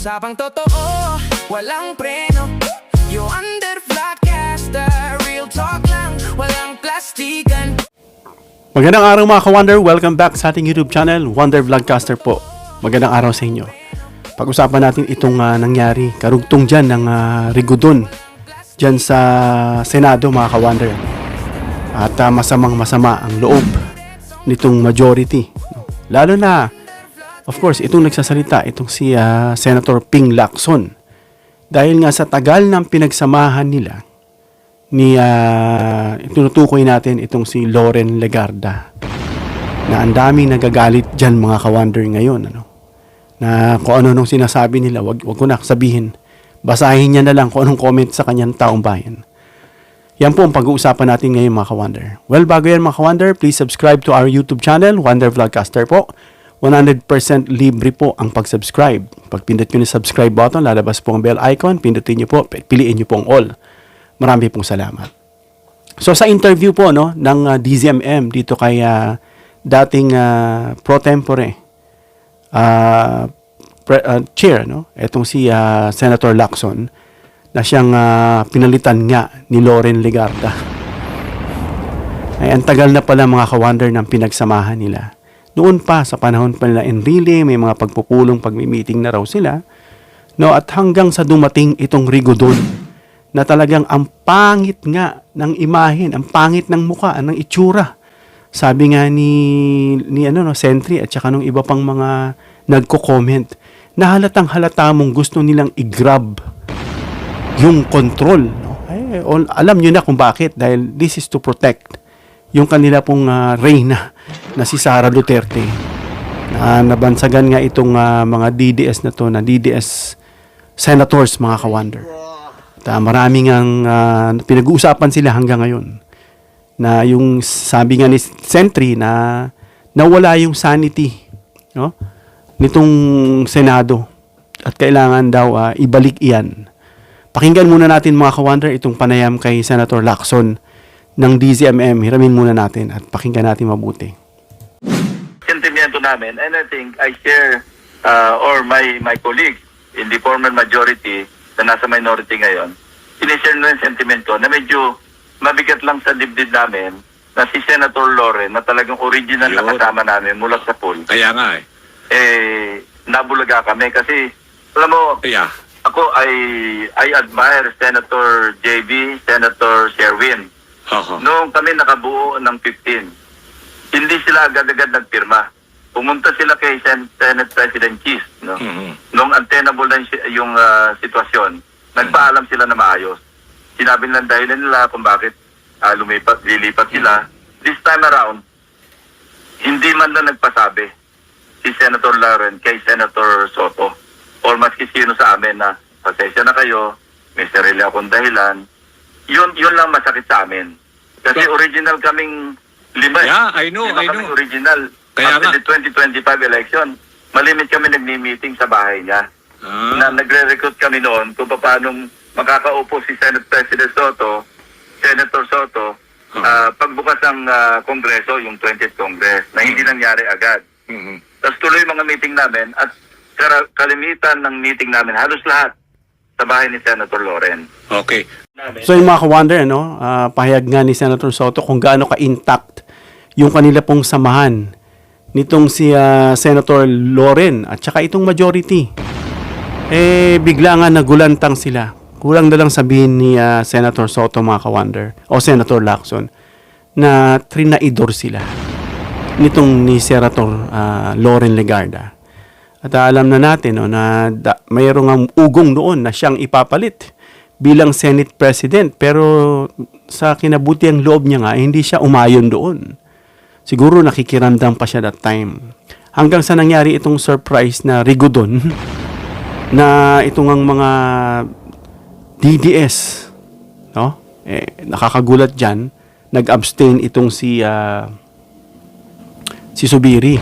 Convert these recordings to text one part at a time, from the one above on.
Usapang totoo, walang preno. You under Vlogcaster, real talk lang, walang plastikan. Magandang araw mga ka-Wonder, welcome back sa ating YouTube channel, Wonder Vlogcaster po. Magandang araw sa inyo. Pag-usapan natin itong nangyari, karugtong dyan ng Rigudon dyan sa Senado mga ka-Wonder. At masamang-masama ang loob nitong majority. Lalo na, of course, itong nagsasalita, itong si Senator Ping Lacson. Dahil nga sa tagal ng pinagsamahan nila, tinutukoy natin itong si Loren Legarda na ang daming nagagalit dyan mga ka-Wonder ngayon, na kung ano nung sinasabi nila, wag ko na sabihin, basahin niya na lang kung anong comment sa kanyang taong bayan. Yan po ang pag-uusapan natin ngayon mga ka-Wonder. Well, bago yan mga ka-Wonder, please subscribe to our YouTube channel, Wonder Vlogcaster po. 100% libre po ang pag-subscribe. Pag pindot nyo yung subscribe button, lalabas po ang bell icon, pindutin nyo po, piliin nyo po ang all. Marami pong salamat. So sa interview po ng DZMM dito kay dating pro tempore chair, etong si Senator Lacson, na siyang pinalitan nga ni Loren Legarda. Ay ang tagal na pala mga ka-Wonder ng pinagsamahan nila. Noon pa, sa panahon pa nila Enrile, may mga pagpupulong, pagmi-meeting na raw sila. At hanggang sa dumating itong Rigudon, na talagang ang pangit nga ng imahen, ang pangit ng muka, ng itsura. Sabi nga ni Sentry at saka nung iba pang mga nagko-comment, na halatang halata mong gusto nilang i-grab yung control. Alam nyo na kung bakit, dahil this is to protect yung kanila pong reyna na si Sara Duterte. Nabansagan nga itong mga DDS na to, na DDS senators mga ka-Wonder. At maraming pinag-uusapan sila hanggang ngayon. Na yung sabi nga ni Sentry na nawala yung sanity nitong Senado. At kailangan daw ibalik iyan. Pakinggan muna natin mga ka-Wonder itong panayam kay Senator Lacson ng DZMM. Hiramin muna natin at pakinggan natin mabuti. Sentimiento namin, and I think I share or my colleagues in the former majority na nasa minority ngayon, sinishare na yung sentiment ko na medyo mabigat lang sa dibdib namin na si Senator Loren na talagang original na kasama namin mula sa pool. Kaya nga Nabulaga kami kasi alam mo, ako I admire Senator JB, Senator Sherwin. Noong kami nakabuo ng 15, hindi sila agad-agad nagpirma. Pumunta sila kay Senate President Cheese. Noong untenable na yung sitwasyon, nagpaalam sila na maayos. Sinabi lang dahilan nila kung bakit lilipat sila. This time around, hindi man na nagpasabi si Senator Loren kay Senator Soto or maski sino sa amin na pasensya na kayo, may sarili akong dahilan. Yun lang masakit sa amin. Kasi original kaming lima. Yeah, I know. Kaming original. Kaya after the 2025 election, malimit kami nagmi-meeting sa bahay niya. Na nagre-recruit kami noon kung paano makakaupo si Senate President Soto, Senator Soto, pagbukas ng Kongreso, yung 20th Congress, na hindi nangyari agad. Tapos tuloy mga meeting namin at kalimitan ng meeting namin, halos lahat sa bahay ni Senator Loren. Okay. So yung mga ka-Wonder, pahayag nga ni Senator Soto kung gaano ka-intact yung kanila pong samahan nitong si Senator Loren at saka itong majority. Bigla nga nagulantang sila. Kulang na lang sabihin ni Senator Soto mga ka-Wonder o Senator Lacson na trinaidor sila nitong ni Senator Loren Legarda. At alam na natin na mayroong ang ugong doon na siyang ipapalit bilang Senate President, pero sa kinabutiang loob niya nga, hindi siya umayon doon. Siguro nakikiramdam pa siya that time. Hanggang sa nangyari itong surprise na Rigudon na itong ang mga DDS, nakakagulat dyan, nag-abstain itong si Subiri.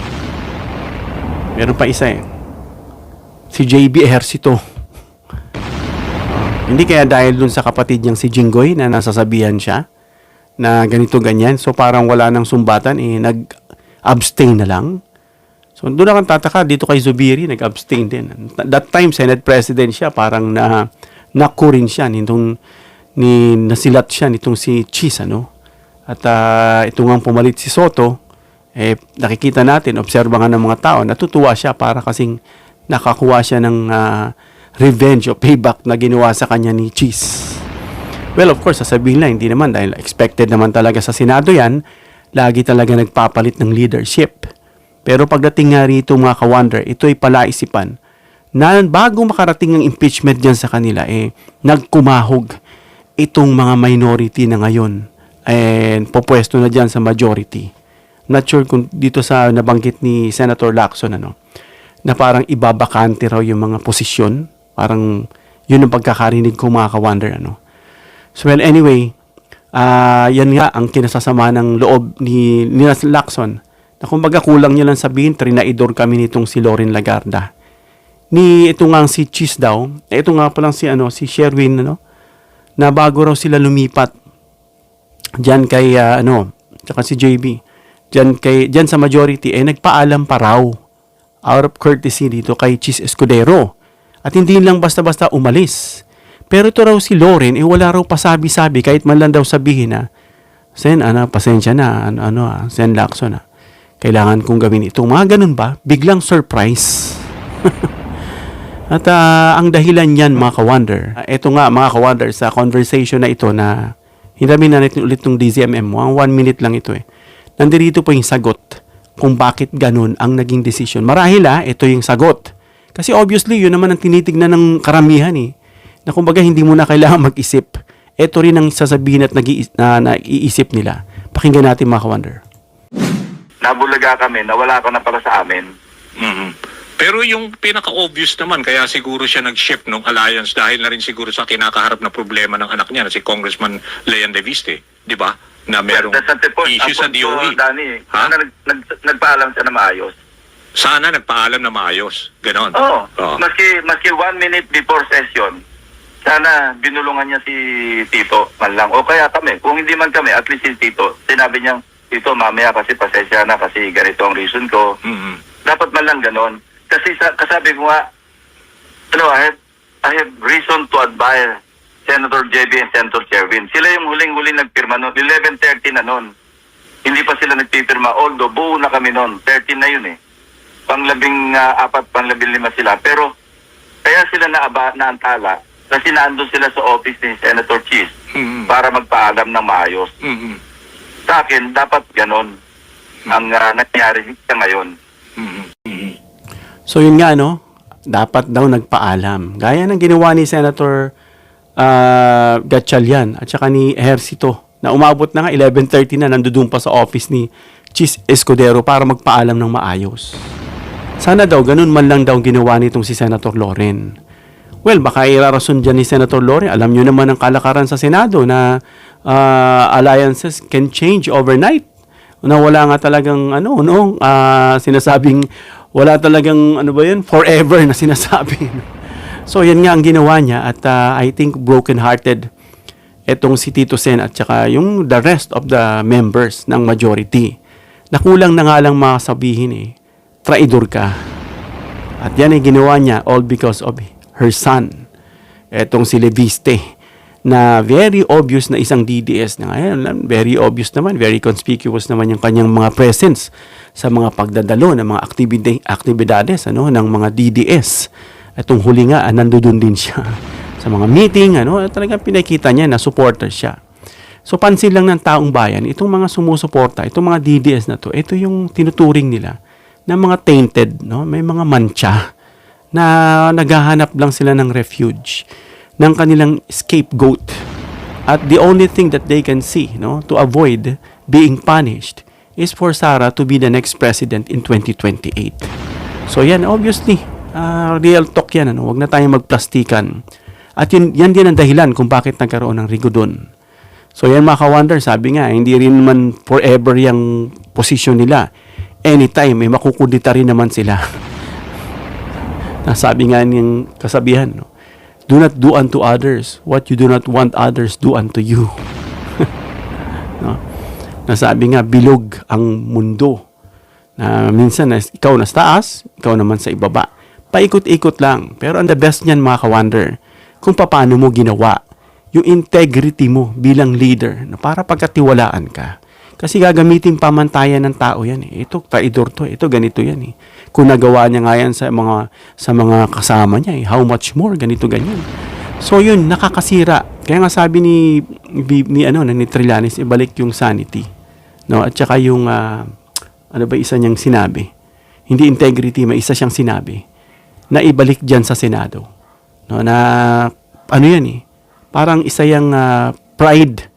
Meron pa isa si JB Ejercito. Hindi kaya dahil dun sa kapatid niyang si Jinggoy na nasasabihan siya na ganito ganyan. So parang wala nang sumbatan, nag-abstain na lang. So doon akong tataka dito kay Zubiri, nag-abstain din. That time, Senate President siya, parang naku rin siya, nasilat siya nitong si Cheese, ano? At ito nga pumalit si Soto, nakikita natin, obserbahan ng mga tao, natutuwa siya para kasing nakakuha siya ng revenge o payback na ginawa sa kanya ni Cheese. Well, of course, sasabihin na, hindi naman, dahil expected naman talaga sa Senado yan, lagi talaga nagpapalit ng leadership. Pero pagdating nga rito mga ka-wonder, ito ay palaisipan na bago makarating ang impeachment dyan sa kanila, nagkumahog itong mga minority na ngayon and popwesto na dyan sa majority. Not sure kung dito sa nabanggit ni Senator Lacson, na parang ibabakante raw yung mga posisyon. Parang yun ang pagkakarinig ko mga ka-wonder. So well, anyway, yan nga ang kinasasama ng loob ni Lacson. Na kumbaga kulang niya lang sabihin, trinaidor kami nitong si Loren Legarda. Ito nga si Cheese daw, ito nga palang si Sherwin, na bago raw sila lumipat diyan kay tsaka si JB. Diyan sa majority nagpaalam pa raw out of courtesy dito kay Cheese Escudero. At hindi lang basta-basta umalis. Pero ito raw si Loren, wala raw pasabi-sabi kahit man lang daw sabihin na, Sen, pasensya na, Sen Lacson, kailangan kong gawin ito. Mga ganun ba? Biglang surprise. At ang dahilan niyan, mga ka-wonder, ito nga, mga ka-wonder, sa conversation na ito na hinamin na natin ulit ng DZMM, 1 minute lang ito Nandito po yung sagot kung bakit ganun ang naging decision. Marahil ito yung sagot. Kasi obviously, yun naman ang tinitignan ng karamihan na kumbaga hindi mo na kailangan mag-isip. Ito rin ang sasabihin at nag-iisip nila. Pakinggan natin mga ka-wonder. Nabulaga kami, nawala ka na para sa amin. Mm-hmm. Pero yung pinaka-obvious naman, kaya siguro siya nag-shift ng alliance dahil na rin siguro sa kinakaharap na problema ng anak niya na si Congressman Leon De Viste, di ba? Na merong issue sa DOE. Dani, nagpaalam siya na maayos. Sana nagpaalam na maayos. Ganon. Oo. Maski 1 minute before session, sana binulungan niya si Tito man lang. O kaya kami, kung hindi man kami, at least si Tito, sinabi niya, Tito, mamaya kasi pasensya na kasi ganito ang reason ko. Mm-hmm. Dapat man lang ganon. Kasi kasabi ko nga, I have reason to admire Senator JB and Senator Sherwin. Sila yung huling-huling nagpirma noon. 11:30 na noon. Hindi pa sila nagpipirma. Although buo na kami noon. 13 na yun Pang-14, pang-15 sila. Pero kaya sila naantala kasi naandun sila sa office ni Senator Cheese para magpaalam ng maayos. Mm-hmm. Sa akin, dapat ganon ang nangyari sa ngayon. So yun nga, dapat daw nagpaalam. Gaya ng ginawa ni Senator Gatchalian at saka ni Ejercito na umabot na nga 11:30 na nandoon pa sa office ni Cheese Escudero para magpaalam ng maayos. Sana daw ganun man lang daw ginawa nitong si Senator Loren. Well, baka irarason dyan ni Senator Loren. Alam nyo naman ang kalakaran sa Senado na alliances can change overnight. Na wala nga talagang sinasabing wala talagang forever na sinasabi. So yan nga ang ginawa niya at I think broken-hearted etong si Tito Sen at saka yung the rest of the members ng majority. Nakulang na nga lang makasabihin traidor ka. At yan ay ginawa niya all because of her son. Etong si Leviste na very obvious na isang DDS na ngayon, very obvious naman, very conspicuous naman yung kanyang mga presence sa mga pagdadalo ng mga aktibidades ng mga DDS. Itong huli nga, nandoon din siya sa mga meeting, talagang pinakita niya na supporter siya. So pansin lang ng taong bayan, itong mga sumusuporta, itong mga DDS na to, ito yung tinuturing nila na mga tainted, may mga mancha na naghahanap lang sila ng refuge, ng kanilang scapegoat. At the only thing that they can see, to avoid being punished is for Sara to be the next president in 2028. So yan, obviously, real talk yan, huwag na tayong magplastikan. At yan din ang dahilan kung bakit nagkaroon ng rigodon. So yan mga ka-wonder, sabi nga, hindi rin man forever yung posisyon nila. Anytime, may makukudita rin naman sila. Nasabi nga niyang kasabihan, do not do unto others what you do not want others do unto you. Nasabi nga, bilog ang mundo Minsan ikaw na sa taas, ikaw naman sa ibaba. Paikot-ikot lang. Pero ang the best niyan mga ka-wonder, kung paano mo ginawa yung integrity mo bilang leader na para pagkatiwalaan ka. Kasi gagamitin pamantayan ng tao yan eh. Ito, traidor to. Ito, ganito yan eh. Kung nagawa niya nga yan sa mga kasama niya eh. How much more? Ganito, ganyan. So yun, nakakasira. Kaya nga sabi ni Trillanes, ibalik yung sanity. No? At saka yung, isa niyang sinabi? Hindi integrity, may isa siyang sinabi na ibalik dyan sa Senado. No? Na, yan eh. Parang isa yung pride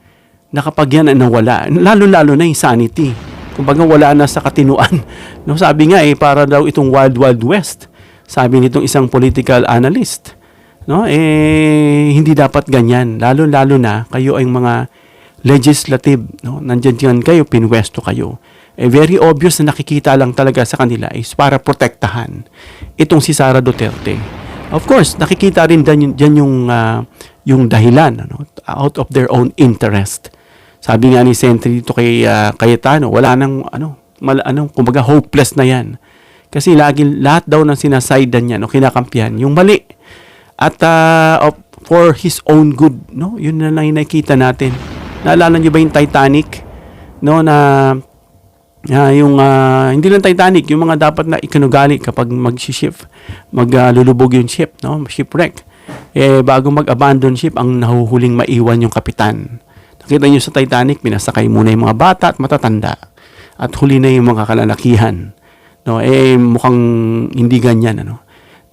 na kapag yan nawala, lalo-lalo na yung sanity. Kumbaga wala na sa katinuan. No, sabi nga para daw itong Wild Wild West. Sabi nitong isang political analyst. No, hindi dapat ganyan. Lalo-lalo na kayo ay mga legislative. No? Nandiyan kayo, pinwesto kayo. Very obvious na nakikita lang talaga sa kanila is para protektahan itong si Sara Duterte. Of course, nakikita rin dyan yung dahilan out of their own interest. Sabi nga ni Sentry dito kay Cayetano, wala nang kumbaga hopeless na yan. Kasi lahat daw ng sinasaydan niya, kinakampihan, yung mali. At for his own good, no? Yun na lang yung nakikita natin. Naalala niyo ba yung Titanic? No, hindi lang Titanic, yung mga dapat na ikanugali kapag maglulubog yung ship, no? Shipwreck. Bago mag-abandon ship, ang nahuhuling maiwan yung kapitan. Nakita nyo sa Titanic, pinasakay muna yung mga bata at matatanda. At huli na yung mga kalalakihan. No, mukhang hindi ganyan.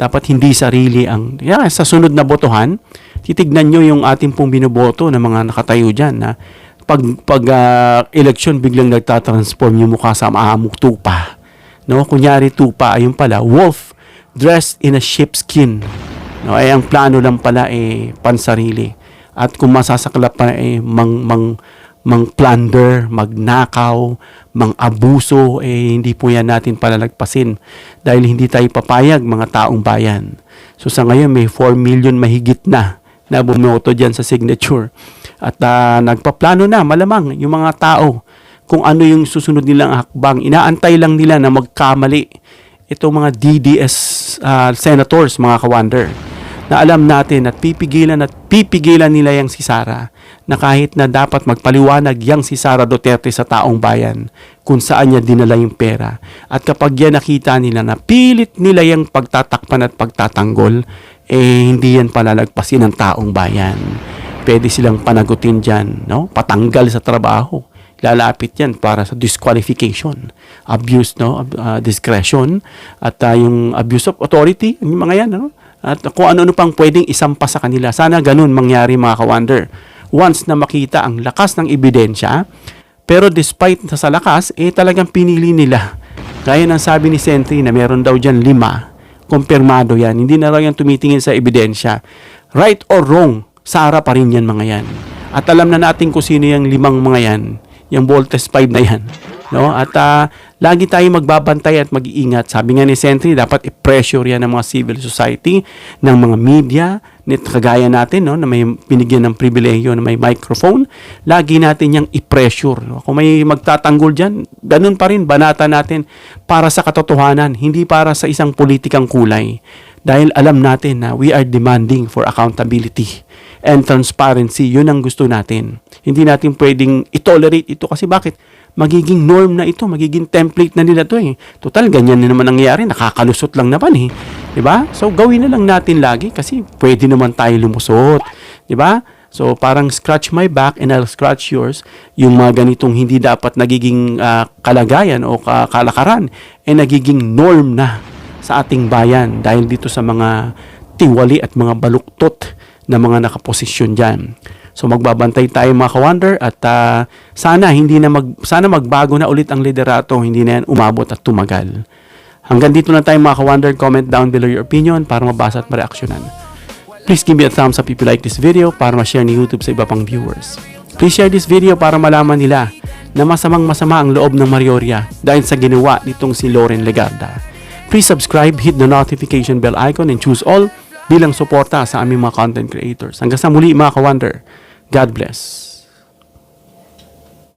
Dapat hindi sarili ang... sa sunod na botohan, titignan nyo yung ating pong binoboto na mga nakatayo dyan. Na pag election, biglang nagtatransform yung mukha sa maamok tupa. No? Kunyari tupa, ayun pala, wolf dressed in a sheepskin. No? Ang plano lang pala pansarili. At kung masasaklap pa mang-plunder, magnakaw, mang-abuso, hindi po yan natin palalagpasin. Dahil hindi tayo papayag, mga taong bayan. So sa ngayon, may 4 million mahigit na bumoto dyan sa signature. At nagpaplano na, malamang, yung mga tao, kung ano yung susunod nilang hakbang. Inaantay lang nila na magkamali itong mga DDS senators, mga ka-wonder, na alam natin at pipigilan nila yang si Sara na kahit na dapat magpaliwanag yang si Sara Duterte sa taong bayan kung saan niya dinala yung pera. At kapag yan nakita nila na pilit nila yung pagtatakpan at pagtatanggol, hindi yan palalagpasin ng taong bayan. Pwede silang panagutin dyan, no? Patanggal sa trabaho. Lalapit yan para sa disqualification, abuse, discretion, at yung abuse of authority, yung mga yan, at kung ano-ano pang pwedeng isampa sa kanila. Sana ganun mangyari, mga ka-wonder. Once na makita ang lakas ng ebidensya, pero despite sa lakas, talagang pinili nila. Gaya ng sabi ni Sentry na meron daw dyan 5, kumpirmado yan. Hindi na lang yan tumitingin sa ebidensya. Right or wrong, Sara pa rin yan, mga yan. At alam na natin kung sino yung 5 mga yan, yung Voltes 5 na yan. No? At lagi tayo magbabantay at mag-iingat. Sabi nga ni Sentry, dapat i-pressure yan ng mga civil society, ng mga media, kagaya natin, na may binigyan ng pribilehiyo na may microphone. Lagi natin yung i-pressure. No? Kung may magtatanggol dyan, ganun pa rin, banata natin para sa katotohanan, hindi para sa isang politikang kulay. Dahil alam natin na we are demanding for accountability and transparency. Yun ang gusto natin. Hindi natin pwedeng i-tolerate ito kasi bakit? Magiging norm na ito, magiging template na nila to Total, ganyan na naman nangyayari, nakakalusot lang naman Diba? So, gawin na lang natin lagi kasi pwede naman tayo lumusot. Diba? So, parang scratch my back and I'll scratch yours. Yung mga ganitong hindi dapat nagiging kalagayan o kalakaran, nagiging norm na sa ating bayan dahil dito sa mga tiwali at mga baluktot na mga nakaposisyon dyan. So magbabantay tayo, mga ka-wonder, at sana magbago na ulit ang liderato, hindi na yan umabot at tumagal. Hanggang dito na tayo, mga ka-wonder. Comment down below your opinion para mabasa at mareaksyonan. Please give me a thumbs up if you like this video para ma-share ni YouTube sa iba pang viewers. Please share this video para malaman nila na masamang-masama ang loob ng Marioria dahil sa ginawa nitong si Loren Legarda. Please subscribe, hit the notification bell icon and choose all bilang suporta sa aming mga content creators. Hanggang sa muli, mga ka-wonder. God bless.